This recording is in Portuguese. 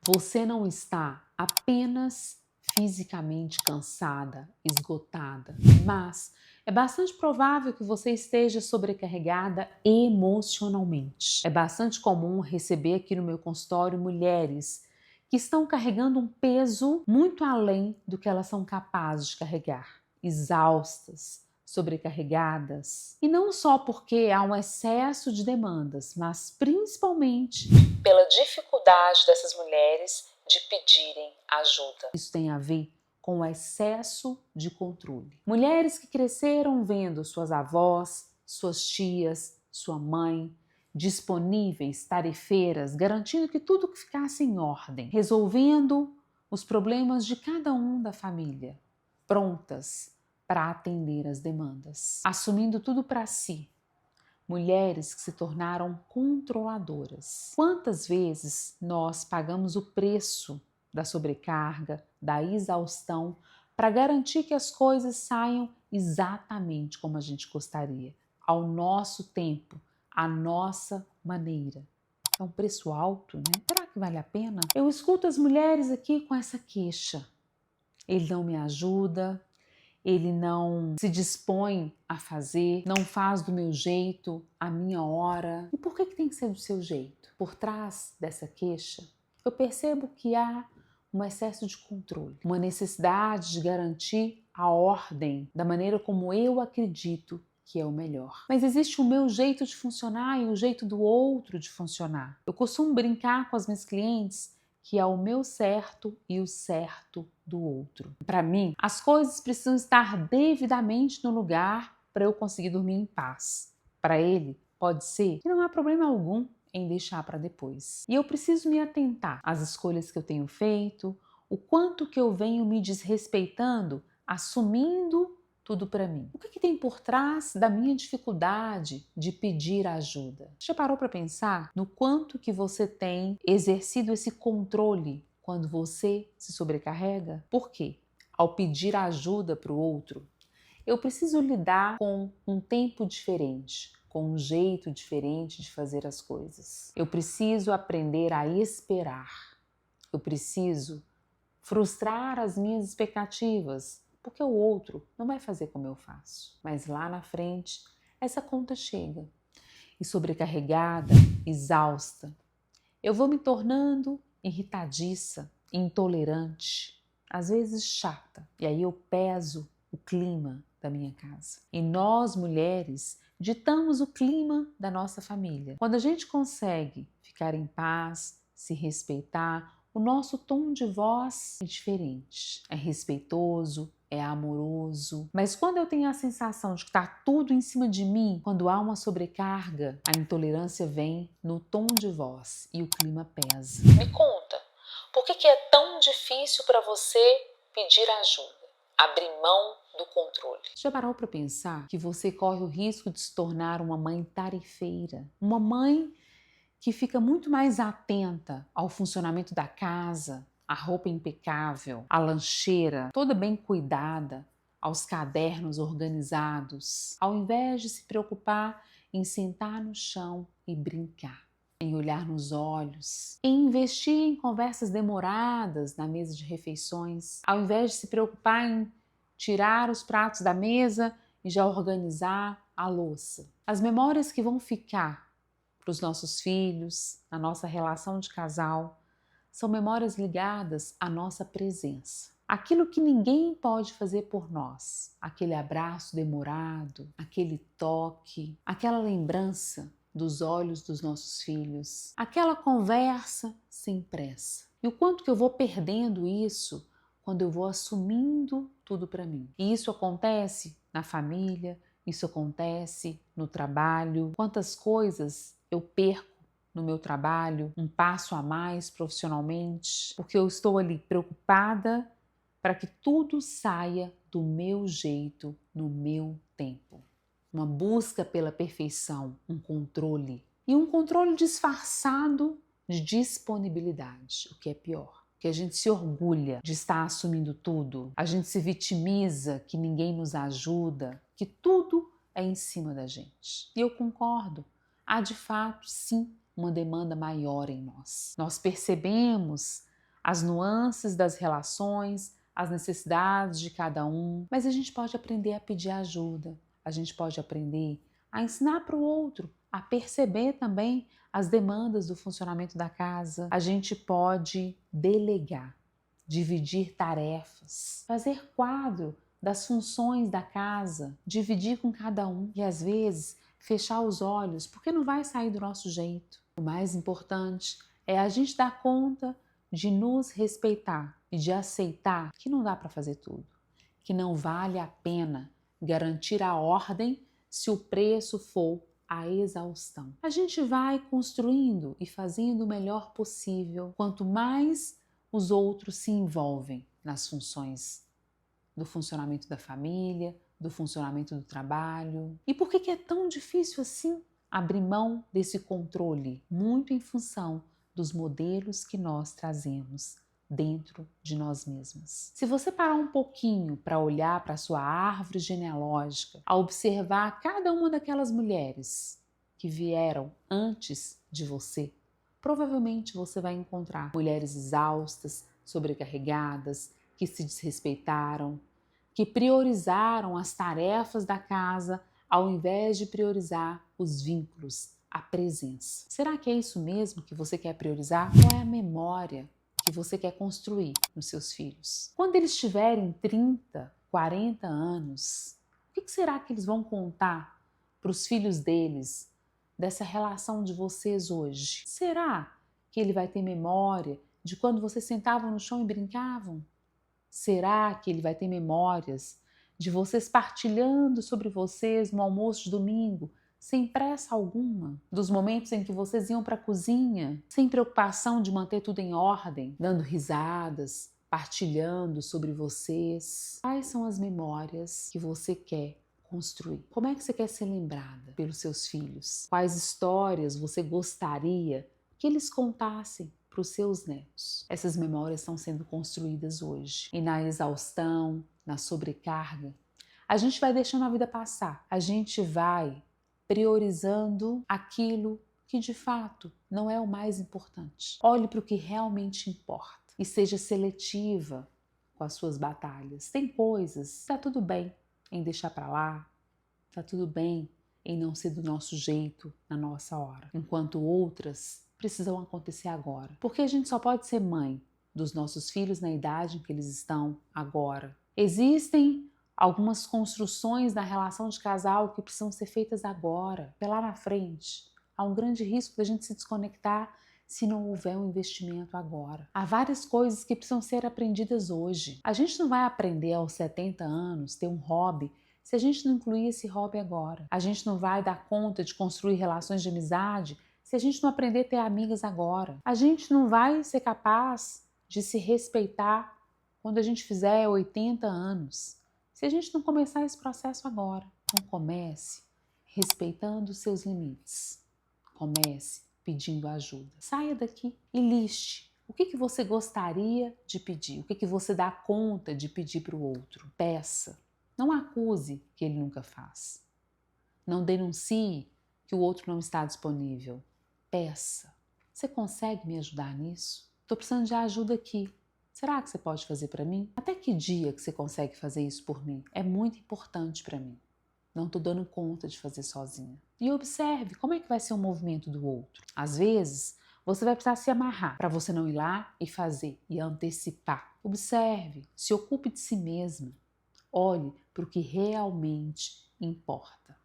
Você não está apenas fisicamente cansada, esgotada, mas é bastante provável que você esteja sobrecarregada emocionalmente. É bastante comum receber aqui no meu consultório mulheres que estão carregando um peso muito além do que elas são capazes de carregar, exaustas, sobrecarregadas. E não só porque há um excesso de demandas, mas principalmente pela dificuldade dessas mulheres de pedirem ajuda. Isso tem a ver com o excesso de controle. Mulheres que cresceram vendo suas avós, suas tias, sua mãe disponíveis, tarefeiras, garantindo que tudo ficasse em ordem, resolvendo os problemas de cada um da família, prontas para atender as demandas, assumindo tudo para si. Mulheres que se tornaram controladoras. Quantas vezes nós pagamos o preço da sobrecarga, da exaustão, para garantir que as coisas saiam exatamente como a gente gostaria, ao nosso tempo, à nossa maneira? É um preço alto, né? Será que vale a pena? Eu escuto as mulheres aqui com essa queixa. Ele não me ajuda, ele não se dispõe a fazer, não faz do meu jeito, a minha hora. E por que tem que ser do seu jeito? Por trás dessa queixa, eu percebo que há um excesso de controle, uma necessidade de garantir a ordem da maneira como eu acredito que é o melhor. Mas existe o meu jeito de funcionar e o jeito do outro de funcionar. Eu costumo brincar com as minhas clientes que é o meu certo e o certo do outro. Para mim, as coisas precisam estar devidamente no lugar para eu conseguir dormir em paz. Para ele, pode ser que não há problema algum em deixar para depois. E eu preciso me atentar às escolhas que eu tenho feito, o quanto que eu venho me desrespeitando, assumindo tudo para mim. O que tem por trás da minha dificuldade de pedir ajuda? Já parou para pensar no quanto que você tem exercido esse controle quando você se sobrecarrega? Por quê? Ao pedir ajuda para o outro, eu preciso lidar com um tempo diferente, com um jeito diferente de fazer as coisas. Eu preciso aprender a esperar. Eu preciso frustrar as minhas expectativas, porque o outro não vai fazer como eu faço. Mas lá na frente, essa conta chega. E sobrecarregada, exausta, eu vou me tornando irritadiça, intolerante, às vezes chata. E aí eu peso o clima da minha casa. E nós, mulheres, ditamos o clima da nossa família. Quando a gente consegue ficar em paz, se respeitar, o nosso tom de voz é diferente, é respeitoso, é amoroso. Mas quando eu tenho a sensação de que está tudo em cima de mim, quando há uma sobrecarga, a intolerância vem no tom de voz e o clima pesa. Me conta, por que é tão difícil para você pedir ajuda? Abrir mão do controle. Já parou para pensar que você corre o risco de se tornar uma mãe tarefeira? Uma mãe que fica muito mais atenta ao funcionamento da casa, a roupa impecável, a lancheira toda bem cuidada, aos cadernos organizados, ao invés de se preocupar em sentar no chão e brincar, em olhar nos olhos, em investir em conversas demoradas na mesa de refeições, ao invés de se preocupar em tirar os pratos da mesa e já organizar a louça. As memórias que vão ficar para os nossos filhos, a nossa relação de casal, são memórias ligadas à nossa presença. Aquilo que ninguém pode fazer por nós, aquele abraço demorado, aquele toque, aquela lembrança dos olhos dos nossos filhos, aquela conversa sem pressa. E o quanto que eu vou perdendo isso quando eu vou assumindo tudo para mim. E isso acontece na família, isso acontece no trabalho. Quantas coisas eu perco no meu trabalho, um passo a mais profissionalmente, porque eu estou ali preocupada para que tudo saia do meu jeito, no meu tempo. Uma busca pela perfeição, um controle. E um controle disfarçado de disponibilidade, o que é pior. Que a gente se orgulha de estar assumindo tudo, a gente se vitimiza que ninguém nos ajuda, que tudo é em cima da gente. E eu concordo. Há de fato, sim, uma demanda maior em nós. Nós percebemos as nuances das relações, as necessidades de cada um, mas a gente pode aprender a pedir ajuda, a gente pode aprender a ensinar para o outro, a perceber também as demandas do funcionamento da casa. A gente pode delegar, dividir tarefas, fazer quadro das funções da casa, dividir com cada um e às vezes fechar os olhos, porque não vai sair do nosso jeito. O mais importante é a gente dar conta de nos respeitar e de aceitar que não dá para fazer tudo, que não vale a pena garantir a ordem se o preço for a exaustão. A gente vai construindo e fazendo o melhor possível quanto mais os outros se envolvem nas funções do funcionamento da família, do funcionamento do trabalho. E por que é tão difícil assim abrir mão desse controle? Muito em função dos modelos que nós trazemos dentro de nós mesmas. Se você parar um pouquinho para olhar para a sua árvore genealógica, a observar cada uma daquelas mulheres que vieram antes de você, provavelmente você vai encontrar mulheres exaustas, sobrecarregadas, que se desrespeitaram, que priorizaram as tarefas da casa ao invés de priorizar os vínculos, a presença. Será que é isso mesmo que você quer priorizar? Qual é a memória que você quer construir nos seus filhos? Quando eles tiverem 30, 40 anos, o que será que eles vão contar para os filhos deles dessa relação de vocês hoje? Será que ele vai ter memória de quando vocês sentavam no chão e brincavam? Será que ele vai ter memórias de vocês partilhando sobre vocês no almoço de domingo, sem pressa alguma? Dos momentos em que vocês iam para a cozinha, sem preocupação de manter tudo em ordem, dando risadas, partilhando sobre vocês? Quais são as memórias que você quer construir? Como é que você quer ser lembrada pelos seus filhos? Quais histórias você gostaria que eles contassem para os seus netos? Essas memórias estão sendo construídas hoje. E na exaustão, na sobrecarga, a gente vai deixando a vida passar. A gente vai priorizando aquilo que de fato não é o mais importante. Olhe para o que realmente importa e seja seletiva com as suas batalhas. Tem coisas, está tudo bem em deixar para lá, está tudo bem em não ser do nosso jeito, na nossa hora, enquanto outras precisam acontecer agora. Porque a gente só pode ser mãe dos nossos filhos na idade em que eles estão agora. Existem algumas construções na relação de casal que precisam ser feitas agora, lá na frente. Há um grande risco da gente se desconectar se não houver um investimento agora. Há várias coisas que precisam ser aprendidas hoje. A gente não vai aprender aos 70 anos, ter um hobby, se a gente não incluir esse hobby agora. A gente não vai dar conta de construir relações de amizade se a gente não aprender a ter amigas agora. A gente não vai ser capaz de se respeitar quando a gente fizer 80 anos, se a gente não começar esse processo agora. Então comece respeitando os seus limites. Comece pedindo ajuda. Saia daqui e liste o que você gostaria de pedir, o que você dá conta de pedir para o outro. Peça. Não acuse que ele nunca faz. Não denuncie que o outro não está disponível. Peça. Você consegue me ajudar nisso? Estou precisando de ajuda aqui. Será que você pode fazer para mim? Até que dia que você consegue fazer isso por mim? É muito importante para mim. Não estou dando conta de fazer sozinha. E observe como é que vai ser o movimento do outro. Às vezes, você vai precisar se amarrar para você não ir lá e fazer e antecipar. Observe, se ocupe de si mesma. Olhe para o que realmente importa.